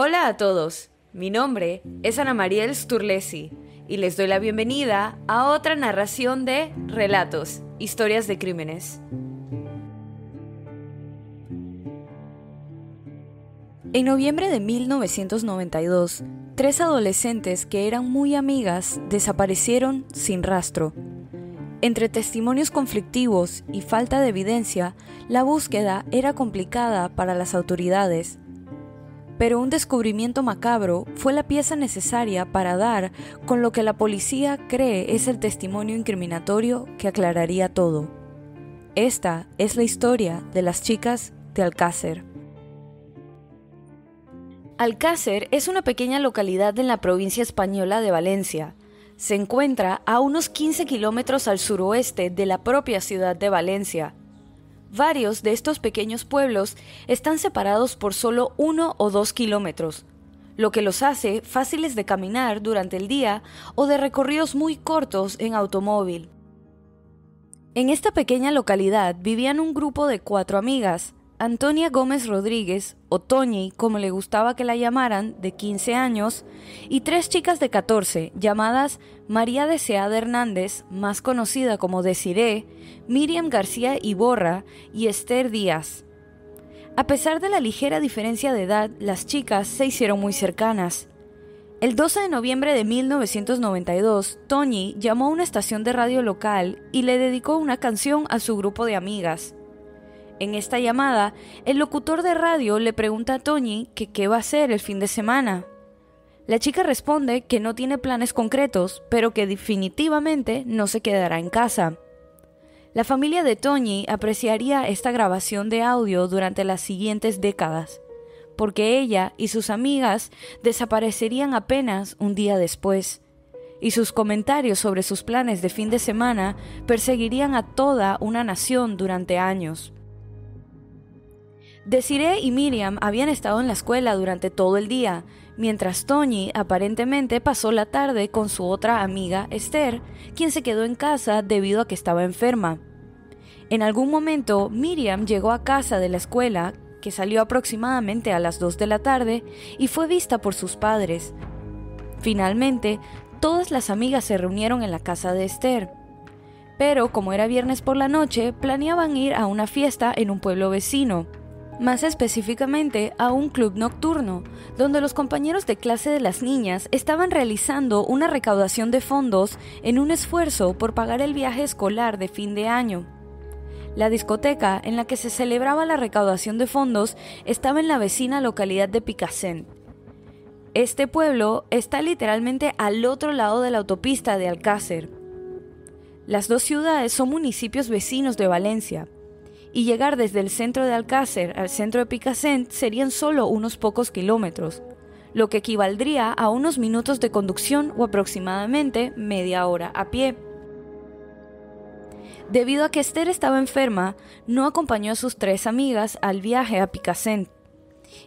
Hola a todos, mi nombre es Ana Mariel Sturlesi y les doy la bienvenida a otra narración de Relatos, Historias de Crímenes. En noviembre de 1992, 3 adolescentes que eran muy amigas desaparecieron sin rastro. Entre testimonios conflictivos y falta de evidencia, la búsqueda era complicada para las autoridades. Pero un descubrimiento macabro fue la pieza necesaria para dar con lo que la policía cree es el testimonio incriminatorio que aclararía todo. Esta es la historia de las chicas de Alcácer. Alcácer es una pequeña localidad en la provincia española de Valencia. Se encuentra a unos 15 kilómetros al suroeste de la propia ciudad de Valencia. Varios de estos pequeños pueblos están separados por solo 1 o 2 kilómetros, lo que los hace fáciles de caminar durante el día o de recorridos muy cortos en automóvil. En esta pequeña localidad vivían un grupo de 4 amigas: Antonia Gómez Rodríguez, o Toñi, como le gustaba que la llamaran, de 15 años, y 3 chicas de 14, llamadas María Deseada Hernández, más conocida como Desiree, Miriam García Iborra y Esther Díaz. A pesar de la ligera diferencia de edad, las chicas se hicieron muy cercanas. El 12 de noviembre de 1992, Toñi llamó a una estación de radio local y le dedicó una canción a su grupo de amigas. En esta llamada, el locutor de radio le pregunta a Toñi que qué va a hacer el fin de semana. La chica responde que no tiene planes concretos, pero que definitivamente no se quedará en casa. La familia de Toñi apreciaría esta grabación de audio durante las siguientes décadas, porque ella y sus amigas desaparecerían apenas un día después, y sus comentarios sobre sus planes de fin de semana perseguirían a toda una nación durante años. Desiree y Miriam habían estado en la escuela durante todo el día, mientras Toñi aparentemente pasó la tarde con su otra amiga Esther, quien se quedó en casa debido a que estaba enferma. En algún momento, Miriam llegó a casa de la escuela, que salió aproximadamente a las 2 de la tarde, y fue vista por sus padres. Finalmente, todas las amigas se reunieron en la casa de Esther. Pero como era viernes por la noche, planeaban ir a una fiesta en un pueblo vecino. Más específicamente a un club nocturno, donde los compañeros de clase de las niñas estaban realizando una recaudación de fondos en un esfuerzo por pagar el viaje escolar de fin de año. La discoteca en la que se celebraba la recaudación de fondos estaba en la vecina localidad de Picassent. Este pueblo está literalmente al otro lado de la autopista de Alcácer. Las dos ciudades son municipios vecinos de Valencia, y llegar desde el centro de Alcácer al centro de Picassent serían solo unos pocos kilómetros, lo que equivaldría a unos minutos de conducción o aproximadamente media hora a pie. Debido a que Esther estaba enferma, no acompañó a sus 3 amigas al viaje a Picassent,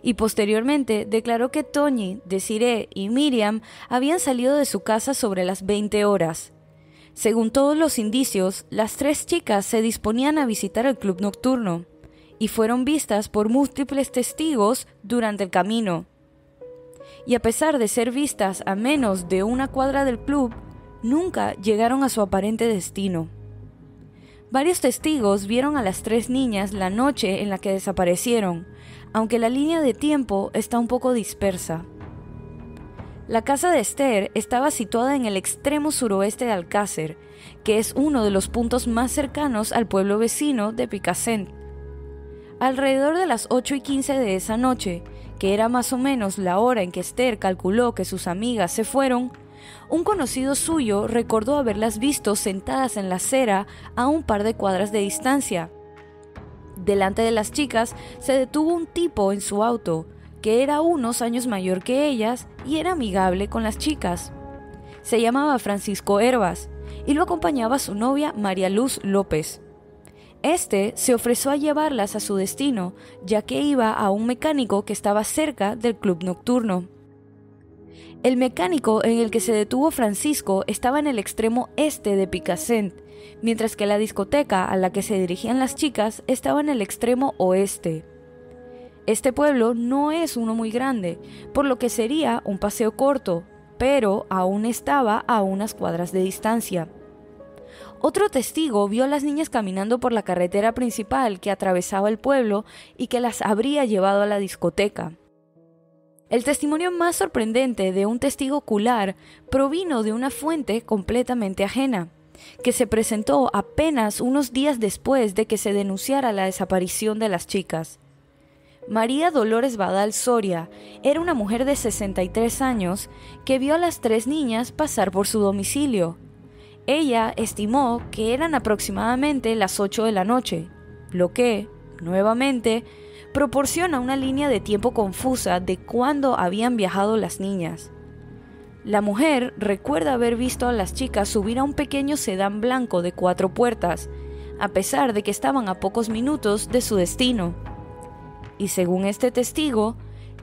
y posteriormente declaró que Toñi, Desiree y Miriam habían salido de su casa sobre las 20 horas. Según todos los indicios, las 3 chicas se disponían a visitar el club nocturno y fueron vistas por múltiples testigos durante el camino. Y a pesar de ser vistas a menos de 1 cuadra del club, nunca llegaron a su aparente destino. Varios testigos vieron a las 3 niñas la noche en la que desaparecieron, aunque la línea de tiempo está un poco dispersa. La casa de Esther estaba situada en el extremo suroeste de Alcácer, que es uno de los puntos más cercanos al pueblo vecino de Picassent. Alrededor de las 8:15 de esa noche, que era más o menos la hora en que Esther calculó que sus amigas se fueron, un conocido suyo recordó haberlas visto sentadas en la acera a un par de cuadras de distancia. Delante de las chicas se detuvo un tipo en su auto, que era unos años mayor que ellas y era amigable con las chicas. Se llamaba Francisco Hervas y lo acompañaba su novia María Luz López. Este se ofreció a llevarlas a su destino, ya que iba a un mecánico que estaba cerca del club nocturno. El mecánico en el que se detuvo Francisco estaba en el extremo este de Picassent, mientras que la discoteca a la que se dirigían las chicas estaba en el extremo oeste. Este pueblo no es uno muy grande, por lo que sería un paseo corto, pero aún estaba a unas cuadras de distancia. Otro testigo vio a las niñas caminando por la carretera principal que atravesaba el pueblo y que las habría llevado a la discoteca. El testimonio más sorprendente de un testigo ocular provino de una fuente completamente ajena, que se presentó apenas unos días después de que se denunciara la desaparición de las chicas. María Dolores Badal Soria era una mujer de 63 años que vio a las 3 niñas pasar por su domicilio. Ella estimó que eran aproximadamente las 8 de la noche, lo que, nuevamente, proporciona una línea de tiempo confusa de cuándo habían viajado las niñas. La mujer recuerda haber visto a las chicas subir a un pequeño sedán blanco de 4 puertas, a pesar de que estaban a pocos minutos de su destino. Y según este testigo,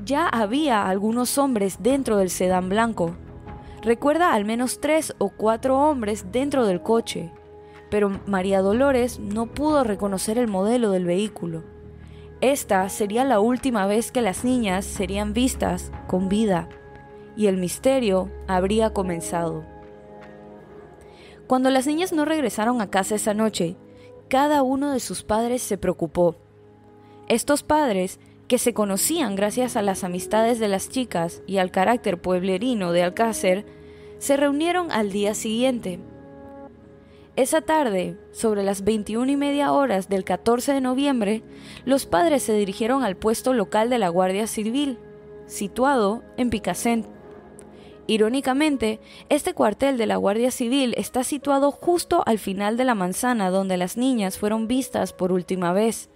ya había algunos hombres dentro del sedán blanco. Recuerda al menos 3 o 4 hombres dentro del coche, pero María Dolores no pudo reconocer el modelo del vehículo. Esta sería la última vez que las niñas serían vistas con vida, y el misterio habría comenzado. Cuando las niñas no regresaron a casa esa noche, cada uno de sus padres se preocupó. Estos padres, que se conocían gracias a las amistades de las chicas y al carácter pueblerino de Alcácer, se reunieron al día siguiente. Esa tarde, sobre las 21:30 del 14 de noviembre, los padres se dirigieron al puesto local de la Guardia Civil, situado en Picassent. Irónicamente, este cuartel de la Guardia Civil está situado justo al final de la manzana donde las niñas fueron vistas por última vez.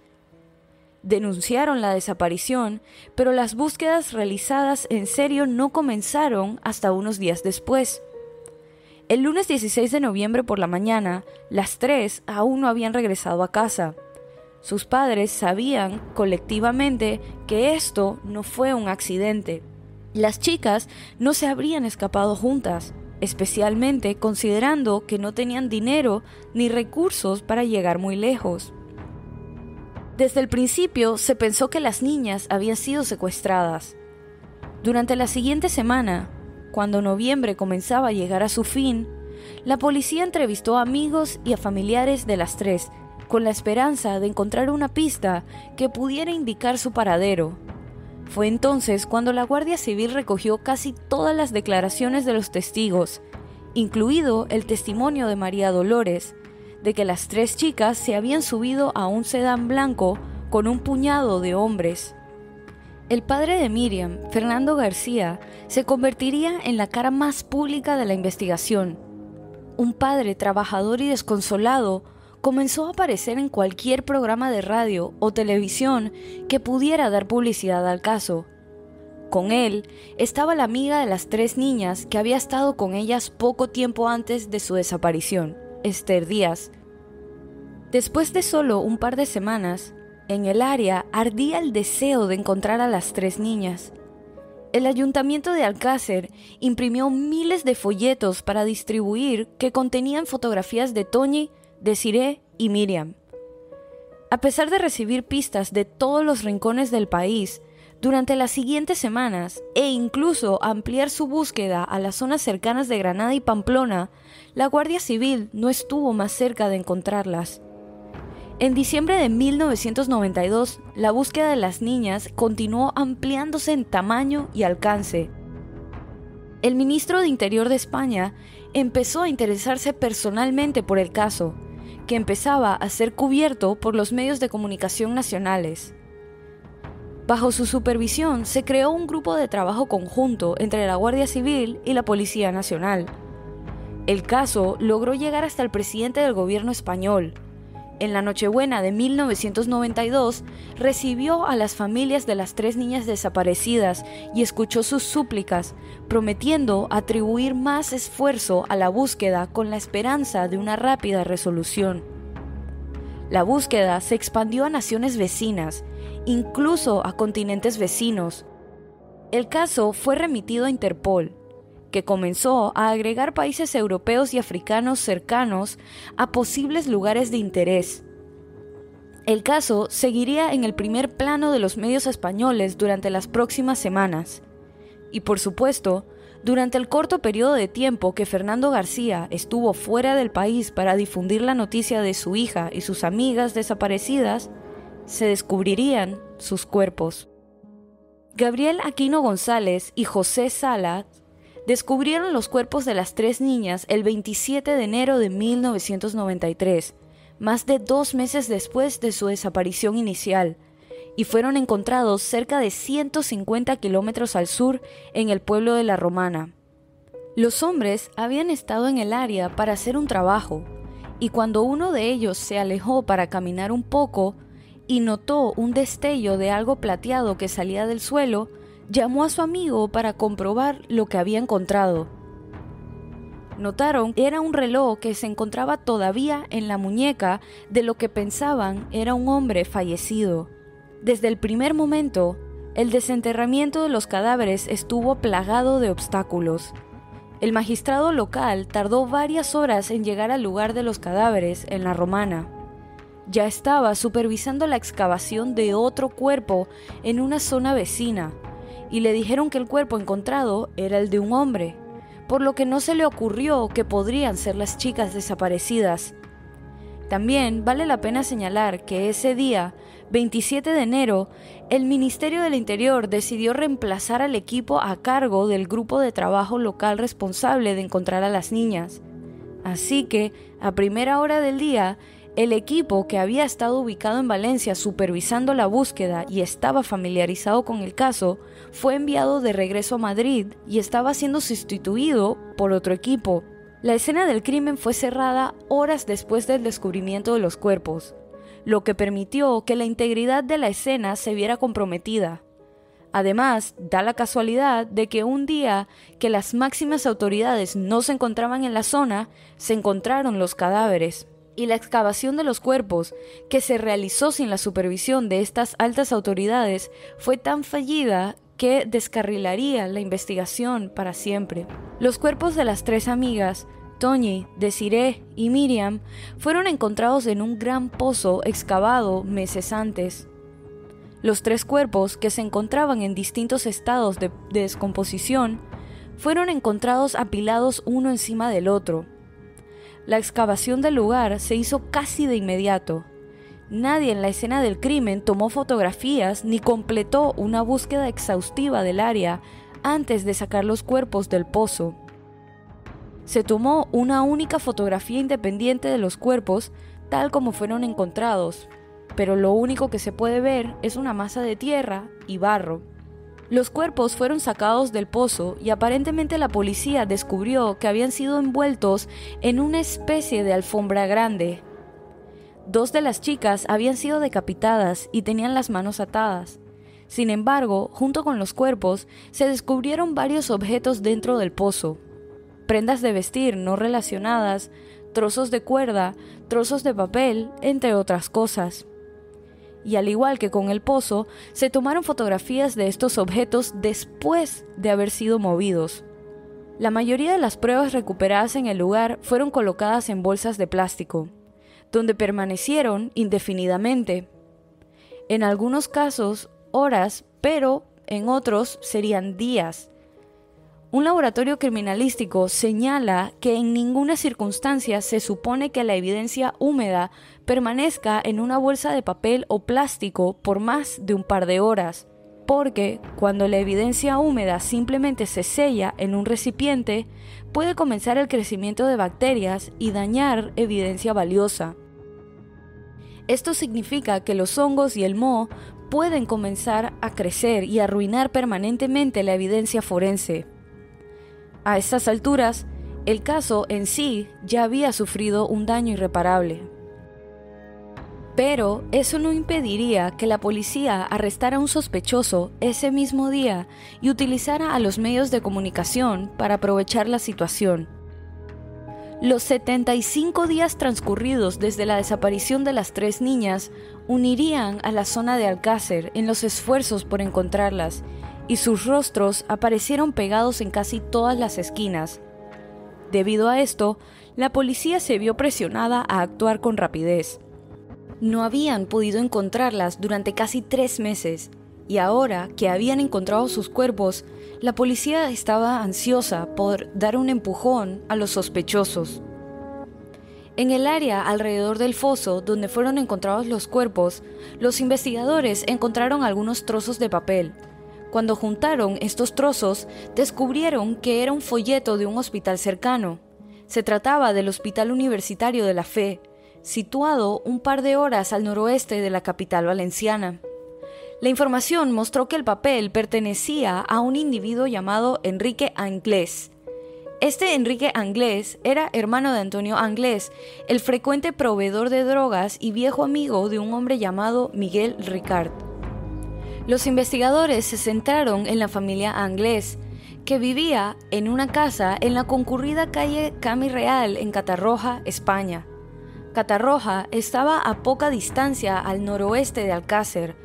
Denunciaron la desaparición, pero las búsquedas realizadas en serio no comenzaron hasta unos días después. El lunes 16 de noviembre por la mañana, las 3 aún no habían regresado a casa. Sus padres sabían colectivamente que esto no fue un accidente. Las chicas no se habrían escapado juntas, especialmente considerando que no tenían dinero ni recursos para llegar muy lejos. Desde el principio se pensó que las niñas habían sido secuestradas. Durante la siguiente semana, cuando noviembre comenzaba a llegar a su fin, la policía entrevistó a amigos y a familiares de las 3, con la esperanza de encontrar una pista que pudiera indicar su paradero. Fue entonces cuando la Guardia Civil recogió casi todas las declaraciones de los testigos, incluido el testimonio de María Dolores, de que las 3 chicas se habían subido a un sedán blanco con un puñado de hombres. El padre de Miriam, Fernando García, se convertiría en la cara más pública de la investigación. Un padre trabajador y desconsolado comenzó a aparecer en cualquier programa de radio o televisión que pudiera dar publicidad al caso. Con él estaba la amiga de las 3 niñas que había estado con ellas poco tiempo antes de su desaparición, Esther Díaz. Después de solo un par de semanas, en el área ardía el deseo de encontrar a las 3 niñas. El ayuntamiento de Alcácer imprimió miles de folletos para distribuir que contenían fotografías de Toñi, Desiree y Miriam. A pesar de recibir pistas de todos los rincones del país, durante las siguientes semanas, e incluso ampliar su búsqueda a las zonas cercanas de Granada y Pamplona, la Guardia Civil no estuvo más cerca de encontrarlas. En diciembre de 1992, la búsqueda de las niñas continuó ampliándose en tamaño y alcance. El ministro de Interior de España empezó a interesarse personalmente por el caso, que empezaba a ser cubierto por los medios de comunicación nacionales. Bajo su supervisión se creó un grupo de trabajo conjunto entre la Guardia Civil y la Policía Nacional. El caso logró llegar hasta el presidente del gobierno español. En la Nochebuena de 1992, recibió a las familias de las 3 niñas desaparecidas y escuchó sus súplicas, prometiendo atribuir más esfuerzo a la búsqueda con la esperanza de una rápida resolución. La búsqueda se expandió a naciones vecinas, incluso a continentes vecinos. El caso fue remitido a Interpol, que comenzó a agregar países europeos y africanos cercanos a posibles lugares de interés. El caso seguiría en el primer plano de los medios españoles durante las próximas semanas. Y por supuesto, durante el corto periodo de tiempo que Fernando García estuvo fuera del país para difundir la noticia de su hija y sus amigas desaparecidas, se descubrirían sus cuerpos. Gabriel Aquino González y José Sala descubrieron los cuerpos de las 3 niñas el 27 de enero de 1993, más de 2 meses después de su desaparición inicial, y fueron encontrados cerca de 150 kilómetros al sur en el pueblo de La Romana. Los hombres habían estado en el área para hacer un trabajo, y cuando uno de ellos se alejó para caminar un poco y notó un destello de algo plateado que salía del suelo, llamó a su amigo para comprobar lo que había encontrado. Notaron que era un reloj que se encontraba todavía en la muñeca de lo que pensaban era un hombre fallecido. Desde el primer momento, el desenterramiento de los cadáveres estuvo plagado de obstáculos. El magistrado local tardó varias horas en llegar al lugar de los cadáveres en La Romana. Ya estaba supervisando la excavación de otro cuerpo en una zona vecina, y le dijeron que el cuerpo encontrado era el de un hombre, por lo que no se le ocurrió que podrían ser las chicas desaparecidas. También vale la pena señalar que ese día, 27 de enero, el Ministerio del Interior decidió reemplazar al equipo a cargo del grupo de trabajo local responsable de encontrar a las niñas. Así que, a primera hora del día, el equipo que había estado ubicado en Valencia supervisando la búsqueda y estaba familiarizado con el caso, fue enviado de regreso a Madrid y estaba siendo sustituido por otro equipo. La escena del crimen fue cerrada horas después del descubrimiento de los cuerpos, lo que permitió que la integridad de la escena se viera comprometida. Además, da la casualidad de que un día que las máximas autoridades no se encontraban en la zona, se encontraron los cadáveres. Y la excavación de los cuerpos, que se realizó sin la supervisión de estas altas autoridades, fue tan fallida que descarrilaría la investigación para siempre. Los cuerpos de las 3 amigas, Toñi, Desiree y Miriam, fueron encontrados en un gran pozo excavado meses antes. Los 3 cuerpos, que se encontraban en distintos estados de descomposición, fueron encontrados apilados uno encima del otro. La excavación del lugar se hizo casi de inmediato. Nadie en la escena del crimen tomó fotografías ni completó una búsqueda exhaustiva del área antes de sacar los cuerpos del pozo. Se tomó una única fotografía independiente de los cuerpos tal como fueron encontrados, pero lo único que se puede ver es una masa de tierra y barro. Los cuerpos fueron sacados del pozo y aparentemente la policía descubrió que habían sido envueltos en una especie de alfombra grande. 2 de las chicas habían sido decapitadas y tenían las manos atadas. Sin embargo, junto con los cuerpos, se descubrieron varios objetos dentro del pozo. Prendas de vestir no relacionadas, trozos de cuerda, trozos de papel, entre otras cosas. Y al igual que con el pozo, se tomaron fotografías de estos objetos después de haber sido movidos. La mayoría de las pruebas recuperadas en el lugar fueron colocadas en bolsas de plástico, donde permanecieron indefinidamente. En algunos casos, horas, pero en otros serían días. Un laboratorio criminalístico señala que en ninguna circunstancia se supone que la evidencia húmeda permanezca en una bolsa de papel o plástico por más de un par de horas, porque cuando la evidencia húmeda simplemente se sella en un recipiente, puede comenzar el crecimiento de bacterias y dañar evidencia valiosa. Esto significa que los hongos y el moho pueden comenzar a crecer y arruinar permanentemente la evidencia forense. A estas alturas, el caso en sí ya había sufrido un daño irreparable. Pero eso no impediría que la policía arrestara a un sospechoso ese mismo día y utilizara a los medios de comunicación para aprovechar la situación. Los 75 días transcurridos desde la desaparición de las 3 niñas unirían a la zona de Alcácer en los esfuerzos por encontrarlas, y sus rostros aparecieron pegados en casi todas las esquinas. Debido a esto, la policía se vio presionada a actuar con rapidez. No habían podido encontrarlas durante casi 3 meses, y ahora que habían encontrado sus cuerpos, la policía estaba ansiosa por dar un empujón a los sospechosos. En el área alrededor del foso donde fueron encontrados los cuerpos, los investigadores encontraron algunos trozos de papel. Cuando juntaron estos trozos, descubrieron que era un folleto de un hospital cercano. Se trataba del Hospital Universitario de la Fe, situado un par de horas al noroeste de la capital valenciana. La información mostró que el papel pertenecía a un individuo llamado Enrique Anglés. Este Enrique Anglés era hermano de Antonio Anglés, el frecuente proveedor de drogas y viejo amigo de un hombre llamado Miguel Ricard. Los investigadores se centraron en la familia Anglés, que vivía en una casa en la concurrida calle Cami Real en Catarroja, España. Catarroja estaba a poca distancia al noroeste de Alcácer.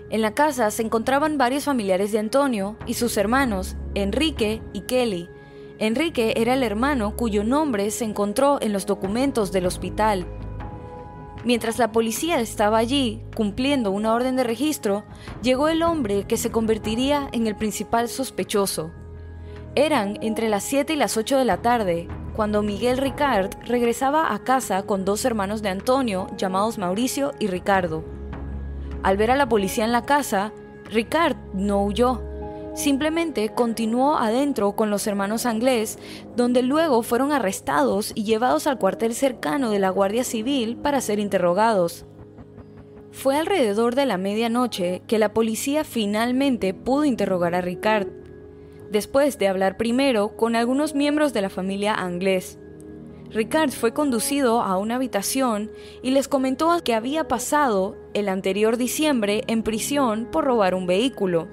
En la casa se encontraban varios familiares de Antonio y sus hermanos, Enrique y Kelly. Enrique era el hermano cuyo nombre se encontró en los documentos del hospital. Mientras la policía estaba allí, cumpliendo una orden de registro, llegó el hombre que se convertiría en el principal sospechoso. Eran entre las 7 y las 8 de la tarde, cuando Miguel Ricard regresaba a casa con 2 hermanos de Antonio llamados Mauricio y Ricardo. Al ver a la policía en la casa, Ricard no huyó. Simplemente continuó adentro con los hermanos Anglés, donde luego fueron arrestados y llevados al cuartel cercano de la Guardia Civil para ser interrogados. Fue alrededor de la medianoche que la policía finalmente pudo interrogar a Ricard, después de hablar primero con algunos miembros de la familia Anglés. Ricard fue conducido a una habitación y les comentó que había pasado el anterior diciembre en prisión por robar un vehículo.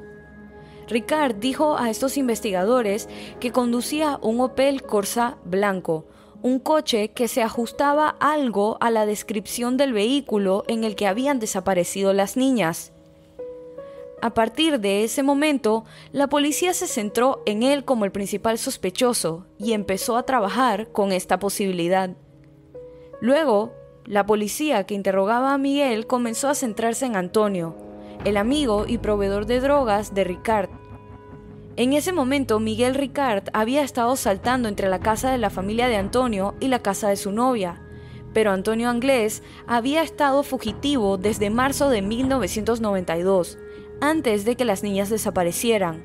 Ricard dijo a estos investigadores que conducía un Opel Corsa blanco, un coche que se ajustaba algo a la descripción del vehículo en el que habían desaparecido las niñas. A partir de ese momento, la policía se centró en él como el principal sospechoso y empezó a trabajar con esta posibilidad. Luego, la policía que interrogaba a Miguel comenzó a centrarse en Antonio, el amigo y proveedor de drogas de Ricard. En ese momento, Miguel Ricard había estado saltando entre la casa de la familia de Antonio y la casa de su novia, pero Antonio Anglés había estado fugitivo desde marzo de 1992, antes de que las niñas desaparecieran.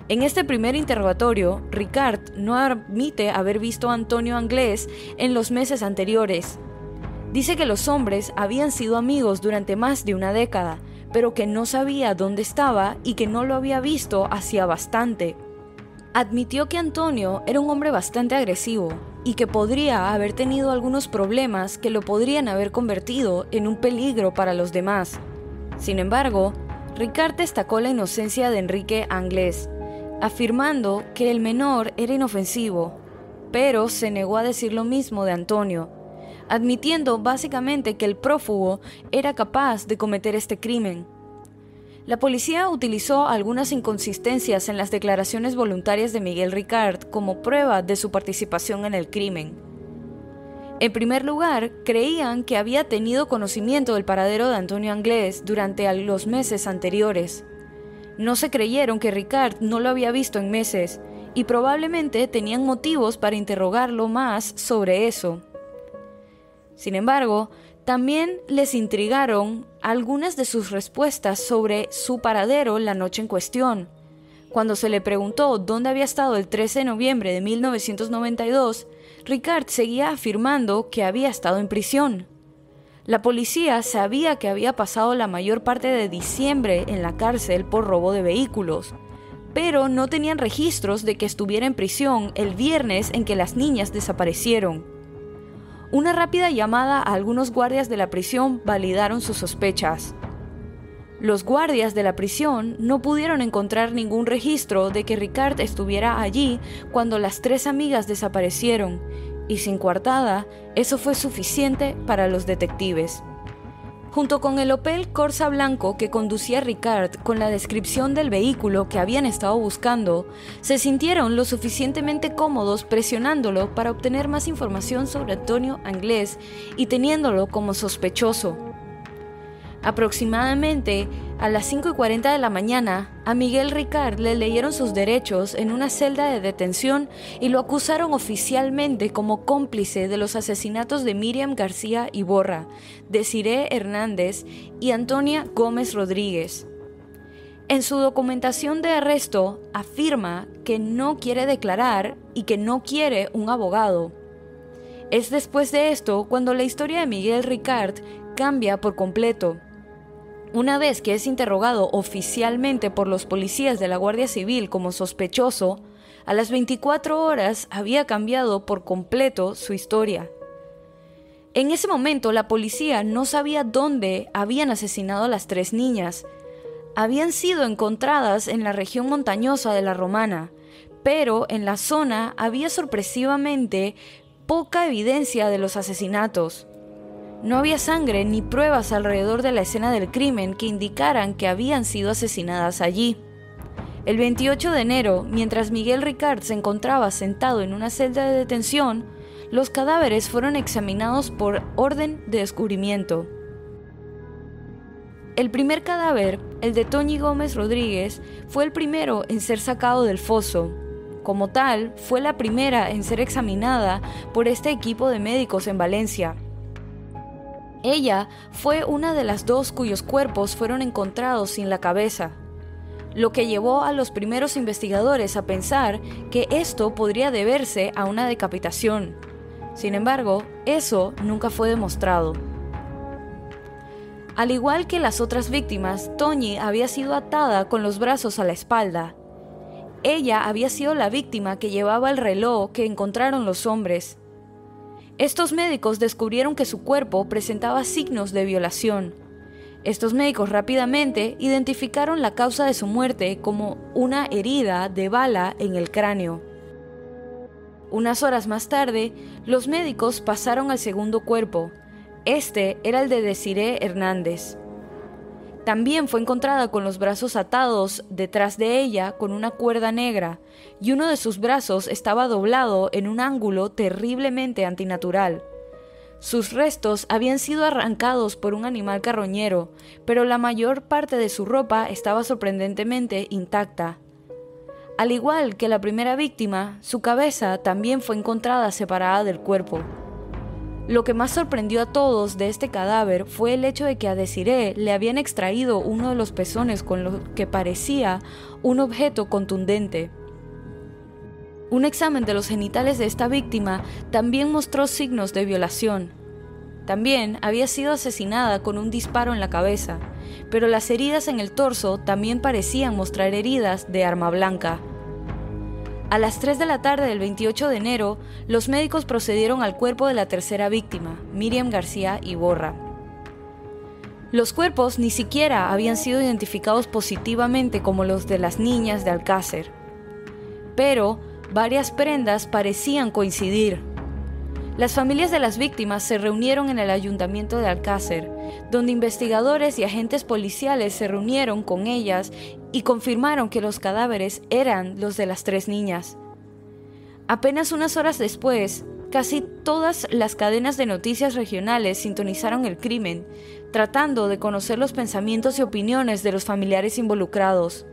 En este primer interrogatorio, Ricard no admite haber visto a Antonio Anglés en los meses anteriores. Dice que los hombres habían sido amigos durante más de una década, pero que no sabía dónde estaba y que no lo había visto hacía bastante. Admitió que Antonio era un hombre bastante agresivo y que podría haber tenido algunos problemas que lo podrían haber convertido en un peligro para los demás. Sin embargo, Ricard destacó la inocencia de Enrique Anglés, afirmando que el menor era inofensivo, pero se negó a decir lo mismo de Antonio, admitiendo básicamente que el prófugo era capaz de cometer este crimen. La policía utilizó algunas inconsistencias en las declaraciones voluntarias de Miguel Ricard como prueba de su participación en el crimen. En primer lugar, creían que había tenido conocimiento del paradero de Antonio Anglés durante los meses anteriores. No se creyeron que Ricard no lo había visto en meses y probablemente tenían motivos para interrogarlo más sobre eso. Sin embargo, también les intrigaron algunas de sus respuestas sobre su paradero la noche en cuestión. Cuando se le preguntó dónde había estado el 13 de noviembre de 1992, Ricard seguía afirmando que había estado en prisión. La policía sabía que había pasado la mayor parte de diciembre en la cárcel por robo de vehículos, pero no tenían registros de que estuviera en prisión el viernes en que las niñas desaparecieron. Una rápida llamada a algunos guardias de la prisión validaron sus sospechas. Los guardias de la prisión no pudieron encontrar ningún registro de que Ricard estuviera allí cuando las 3 amigas desaparecieron, y sin coartada, eso fue suficiente para los detectives. Junto con el Opel Corsa blanco que conducía Ricard con la descripción del vehículo que habían estado buscando, se sintieron lo suficientemente cómodos presionándolo para obtener más información sobre Antonio Anglés y teniéndolo como sospechoso. Aproximadamente a las 5:40 de la mañana, a Miguel Ricard le leyeron sus derechos en una celda de detención y lo acusaron oficialmente como cómplice de los asesinatos de Miriam García Iborra, Desiree Hernández y Antonia Gómez Rodríguez. En su documentación de arresto afirma que no quiere declarar y que no quiere un abogado. Es después de esto cuando la historia de Miguel Ricard cambia por completo. Una vez que es interrogado oficialmente por los policías de la Guardia Civil como sospechoso, a las 24 horas había cambiado por completo su historia. En ese momento la policía no sabía dónde habían asesinado a las 3 niñas. Habían sido encontradas en la región montañosa de La Romana, pero en la zona había sorpresivamente poca evidencia de los asesinatos. No había sangre ni pruebas alrededor de la escena del crimen que indicaran que habían sido asesinadas allí. El 28 de enero, mientras Miguel Ricard se encontraba sentado en una celda de detención, los cadáveres fueron examinados por orden de descubrimiento. El primer cadáver, el de Toñi Gómez Rodríguez, fue el primero en ser sacado del foso. Como tal, fue la primera en ser examinada por este equipo de médicos en Valencia. Ella fue una de las 2 cuyos cuerpos fueron encontrados sin la cabeza, lo que llevó a los primeros investigadores a pensar que esto podría deberse a una decapitación. Sin embargo, eso nunca fue demostrado. Al igual que las otras víctimas, Toñi había sido atada con los brazos a la espalda. Ella había sido la víctima que llevaba el reloj que encontraron los hombres. Estos médicos descubrieron que su cuerpo presentaba signos de violación. Estos médicos rápidamente identificaron la causa de su muerte como una herida de bala en el cráneo. Unas horas más tarde, los médicos pasaron al segundo cuerpo. Este era el de Desiree Hernández. También fue encontrada con los brazos atados detrás de ella con una cuerda negra, y uno de sus brazos estaba doblado en un ángulo terriblemente antinatural. Sus restos habían sido arrancados por un animal carroñero, pero la mayor parte de su ropa estaba sorprendentemente intacta. Al igual que la primera víctima, su cabeza también fue encontrada separada del cuerpo. Lo que más sorprendió a todos de este cadáver fue el hecho de que a Desiree le habían extraído uno de los pezones con lo que parecía un objeto contundente. Un examen de los genitales de esta víctima también mostró signos de violación. También había sido asesinada con un disparo en la cabeza, pero las heridas en el torso también parecían mostrar heridas de arma blanca. A las 3 de la tarde del 28 de enero, los médicos procedieron al cuerpo de la tercera víctima, Miriam García Iborra. Los cuerpos ni siquiera habían sido identificados positivamente como los de las niñas de Alcácer, pero varias prendas parecían coincidir. Las familias de las víctimas se reunieron en el ayuntamiento de Alcácer, donde investigadores y agentes policiales se reunieron con ellas y confirmaron que los cadáveres eran los de las 3 niñas. Apenas unas horas después, casi todas las cadenas de noticias regionales sintonizaron el crimen, tratando de conocer los pensamientos y opiniones de los familiares involucrados.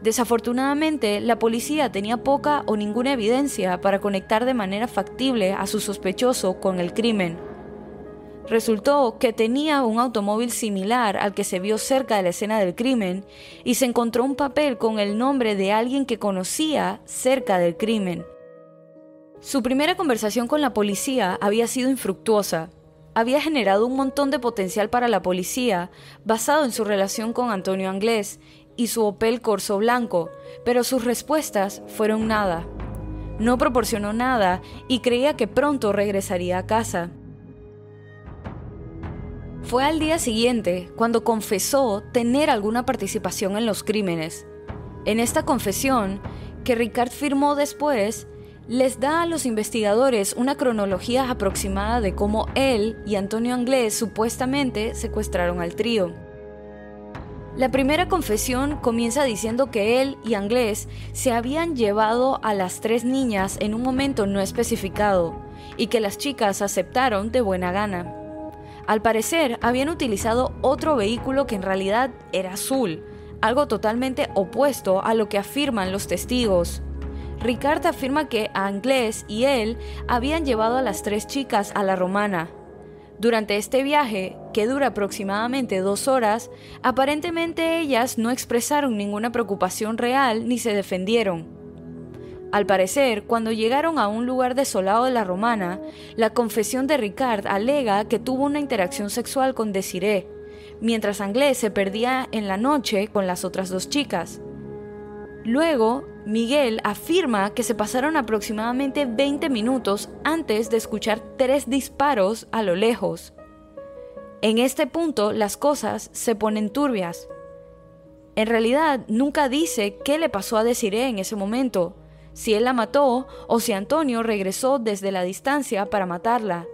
Desafortunadamente, la policía tenía poca o ninguna evidencia para conectar de manera factible a su sospechoso con el crimen. Resultó que tenía un automóvil similar al que se vio cerca de la escena del crimen y se encontró un papel con el nombre de alguien que conocía cerca del crimen. Su primera conversación con la policía había sido infructuosa. Había generado un montón de potencial para la policía basado en su relación con Antonio Anglés y su Opel Corsa blanco, pero sus respuestas fueron nada. No proporcionó nada y creía que pronto regresaría a casa. Fue al día siguiente cuando confesó tener alguna participación en los crímenes. En esta confesión, que Ricard firmó después, les da a los investigadores una cronología aproximada de cómo él y Antonio Anglés supuestamente secuestraron al trío. La primera confesión comienza diciendo que él y Anglés se habían llevado a las 3 niñas en un momento no especificado y que las chicas aceptaron de buena gana. Al parecer, habían utilizado otro vehículo que en realidad era azul, algo totalmente opuesto a lo que afirman los testigos. Ricard afirma que Anglès y él habían llevado a las 3 chicas a la Romana. Durante este viaje, que dura aproximadamente 2 horas, aparentemente ellas no expresaron ninguna preocupación real ni se defendieron. Al parecer, cuando llegaron a un lugar desolado de la Romana, la confesión de Ricard alega que tuvo una interacción sexual con Desirée, mientras Anglès se perdía en la noche con las otras 2 chicas. Luego, Miguel afirma que se pasaron aproximadamente 20 minutos antes de escuchar 3 disparos a lo lejos. En este punto, las cosas se ponen turbias. En realidad, nunca dice qué le pasó a Desirée en ese momento, si él la mató o si Antonio regresó desde la distancia para matarla.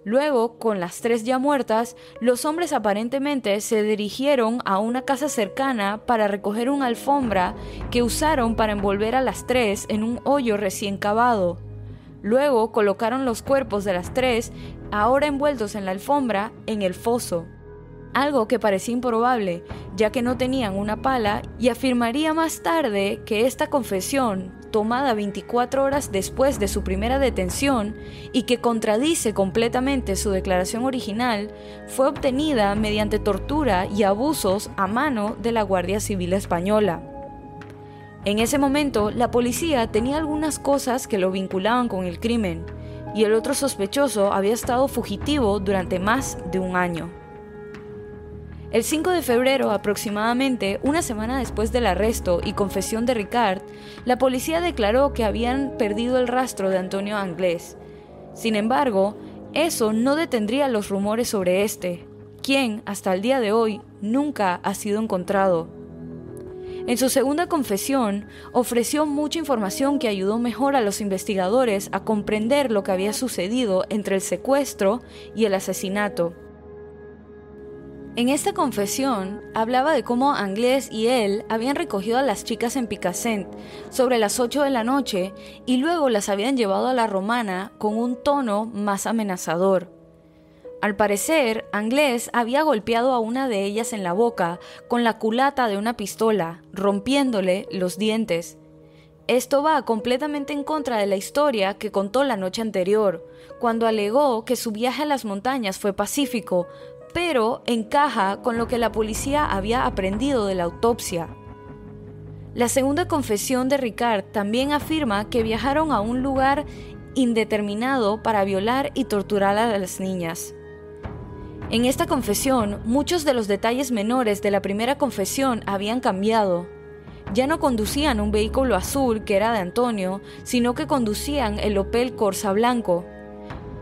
Luego, con las 3 ya muertas, los hombres aparentemente se dirigieron a una casa cercana para recoger una alfombra que usaron para envolver a las 3 en un hoyo recién cavado. Luego colocaron los cuerpos de las 3, ahora envueltos en la alfombra, en el foso. Algo que parecía improbable, ya que no tenían una pala, y afirmaría más tarde que esta confesión, tomada 24 horas después de su primera detención y que contradice completamente su declaración original, fue obtenida mediante tortura y abusos a mano de la Guardia Civil Española. En ese momento, la policía tenía algunas cosas que lo vinculaban con el crimen, y el otro sospechoso había estado fugitivo durante más de un año. El 5 de febrero, aproximadamente una semana después del arresto y confesión de Ricard, la policía declaró que habían perdido el rastro de Antonio Anglès. Sin embargo, eso no detendría los rumores sobre este, quien, hasta el día de hoy, nunca ha sido encontrado. En su segunda confesión, ofreció mucha información que ayudó mejor a los investigadores a comprender lo que había sucedido entre el secuestro y el asesinato. En esta confesión, hablaba de cómo Anglès y él habían recogido a las chicas en Picassent sobre las 8 de la noche y luego las habían llevado a la Romana con un tono más amenazador. Al parecer, Anglès había golpeado a una de ellas en la boca con la culata de una pistola, rompiéndole los dientes. Esto va completamente en contra de la historia que contó la noche anterior, cuando alegó que su viaje a las montañas fue pacífico, pero encaja con lo que la policía había aprendido de la autopsia. La segunda confesión de Ricard también afirma que viajaron a un lugar indeterminado para violar y torturar a las niñas. En esta confesión, muchos de los detalles menores de la primera confesión habían cambiado. Ya no conducían un vehículo azul que era de Antonio, sino que conducían el Opel Corsa blanco.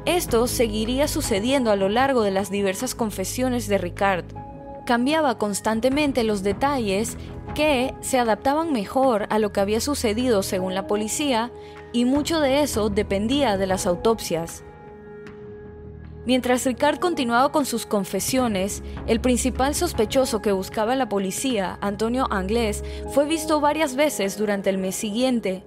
Esto seguiría sucediendo a lo largo de las diversas confesiones de Ricard. Cambiaba constantemente los detalles que se adaptaban mejor a lo que había sucedido según la policía, y mucho de eso dependía de las autopsias. Mientras Ricard continuaba con sus confesiones, el principal sospechoso que buscaba la policía, Antonio Anglès, fue visto varias veces durante el mes siguiente.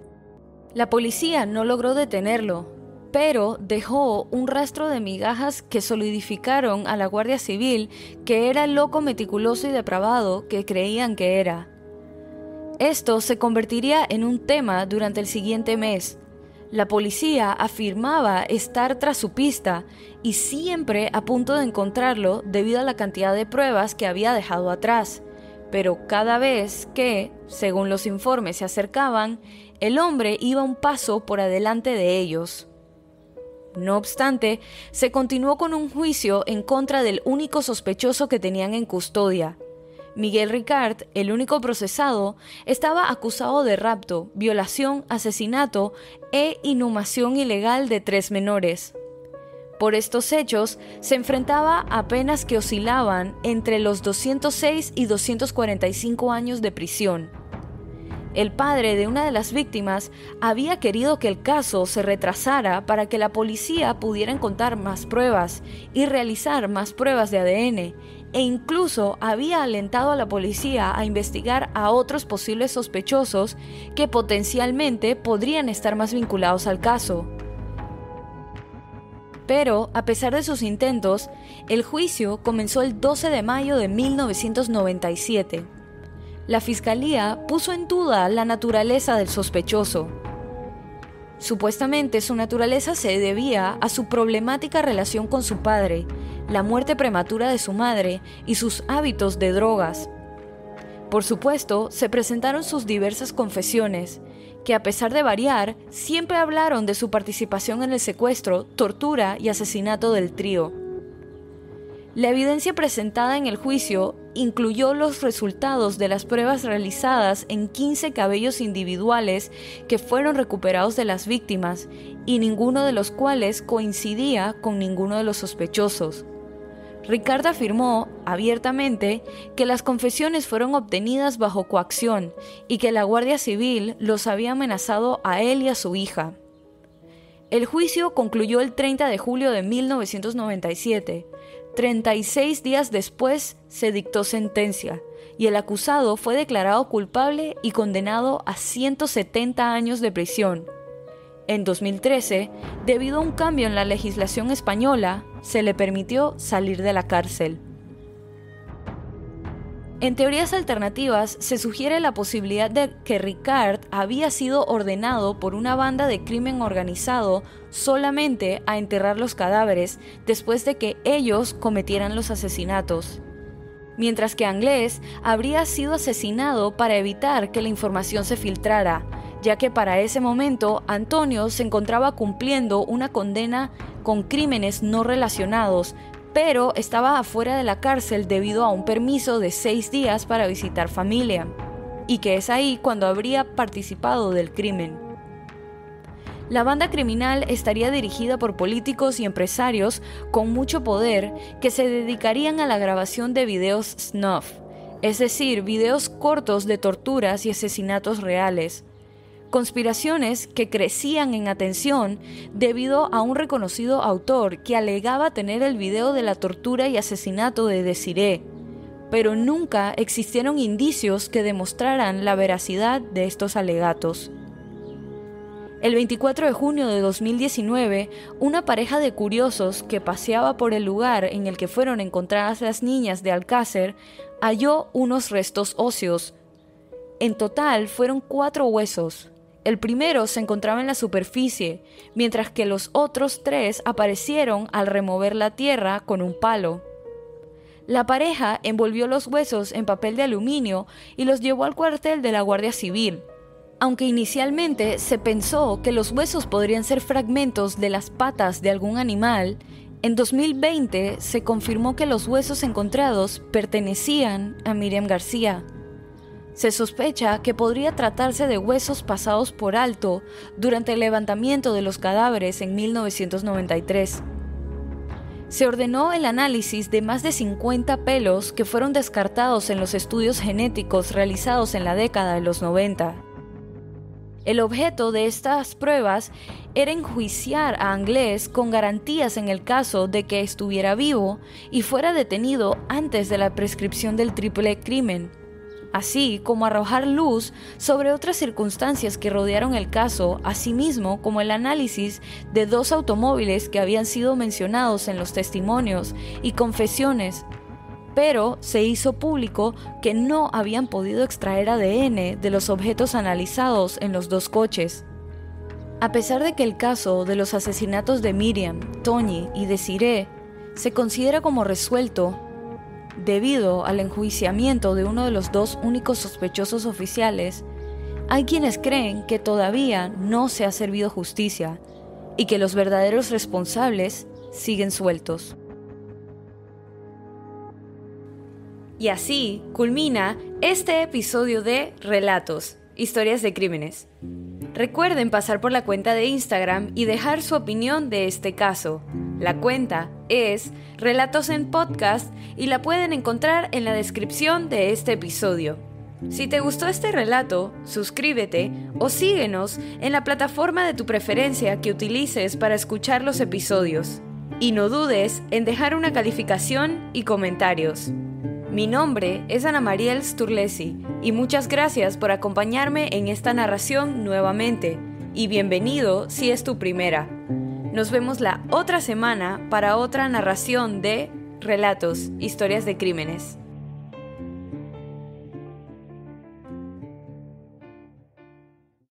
La policía no logró detenerlo, pero dejó un rastro de migajas que solidificaron a la Guardia Civil que era el loco meticuloso y depravado que creían que era. Esto se convertiría en un tema durante el siguiente mes. La policía afirmaba estar tras su pista y siempre a punto de encontrarlo debido a la cantidad de pruebas que había dejado atrás, pero cada vez que, según los informes, se acercaban, el hombre iba un paso por adelante de ellos. No obstante, se continuó con un juicio en contra del único sospechoso que tenían en custodia. Miguel Ricard, el único procesado, estaba acusado de rapto, violación, asesinato e inhumación ilegal de 3 menores. Por estos hechos, se enfrentaba a penas que oscilaban entre los 206 y 245 años de prisión. El padre de una de las víctimas había querido que el caso se retrasara para que la policía pudiera encontrar más pruebas y realizar más pruebas de ADN, e incluso había alentado a la policía a investigar a otros posibles sospechosos que potencialmente podrían estar más vinculados al caso. Pero, a pesar de sus intentos, el juicio comenzó el 12 de mayo de 1997. La fiscalía puso en duda la naturaleza del sospechoso. Supuestamente su naturaleza se debía a su problemática relación con su padre, la muerte prematura de su madre y sus hábitos de drogas. Por supuesto, se presentaron sus diversas confesiones, que a pesar de variar, siempre hablaron de su participación en el secuestro, tortura y asesinato del trío. La evidencia presentada en el juicio incluyó los resultados de las pruebas realizadas en 15 cabellos individuales que fueron recuperados de las víctimas y ninguno de los cuales coincidía con ninguno de los sospechosos. Ricard afirmó abiertamente que las confesiones fueron obtenidas bajo coacción y que la Guardia Civil los había amenazado a él y a su hija. El juicio concluyó el 30 de julio de 1997. 36 días después se dictó sentencia y el acusado fue declarado culpable y condenado a 170 años de prisión. En 2013, debido a un cambio en la legislación española, se le permitió salir de la cárcel. En teorías alternativas, se sugiere la posibilidad de que Ricard había sido ordenado por una banda de crimen organizado solamente a enterrar los cadáveres después de que ellos cometieran los asesinatos, mientras que Anglès habría sido asesinado para evitar que la información se filtrara, ya que para ese momento Antonio se encontraba cumpliendo una condena con crímenes no relacionados, pero estaba afuera de la cárcel debido a un permiso de 6 días para visitar familia, y que es ahí cuando habría participado del crimen. La banda criminal estaría dirigida por políticos y empresarios con mucho poder que se dedicarían a la grabación de videos snuff, es decir, videos cortos de torturas y asesinatos reales. Conspiraciones que crecían en atención debido a un reconocido autor que alegaba tener el video de la tortura y asesinato de Desiree, pero nunca existieron indicios que demostraran la veracidad de estos alegatos. El 24 de junio de 2019, una pareja de curiosos que paseaba por el lugar en el que fueron encontradas las niñas de Alcácer halló unos restos óseos. En total fueron 4 huesos. El primero se encontraba en la superficie, mientras que los otros 3 aparecieron al remover la tierra con un palo. La pareja envolvió los huesos en papel de aluminio y los llevó al cuartel de la Guardia Civil. Aunque inicialmente se pensó que los huesos podrían ser fragmentos de las patas de algún animal, en 2020 se confirmó que los huesos encontrados pertenecían a Míriam García. Se sospecha que podría tratarse de huesos pasados por alto durante el levantamiento de los cadáveres en 1993. Se ordenó el análisis de más de 50 pelos que fueron descartados en los estudios genéticos realizados en la década de los 90. El objeto de estas pruebas era enjuiciar a Anglès con garantías en el caso de que estuviera vivo y fuera detenido antes de la prescripción del triple crimen, así como arrojar luz sobre otras circunstancias que rodearon el caso, asimismo como el análisis de 2 automóviles que habían sido mencionados en los testimonios y confesiones, pero se hizo público que no habían podido extraer ADN de los objetos analizados en los 2 coches. A pesar de que el caso de los asesinatos de Míriam, Toñi y Desiree se considera como resuelto, debido al enjuiciamiento de uno de los 2 únicos sospechosos oficiales, hay quienes creen que todavía no se ha servido justicia y que los verdaderos responsables siguen sueltos. Y así culmina este episodio de Relatos, Historias de Crímenes. Recuerden pasar por la cuenta de Instagram y dejar su opinión de este caso. La cuenta es Relatos en Podcast y la pueden encontrar en la descripción de este episodio. Si te gustó este relato, suscríbete o síguenos en la plataforma de tu preferencia que utilices para escuchar los episodios. Y no dudes en dejar una calificación y comentarios. Mi nombre es Ana Mariel Sturlesi y muchas gracias por acompañarme en esta narración nuevamente y bienvenido si es tu primera. Nos vemos la otra semana para otra narración de Relatos, Historias de Crímenes.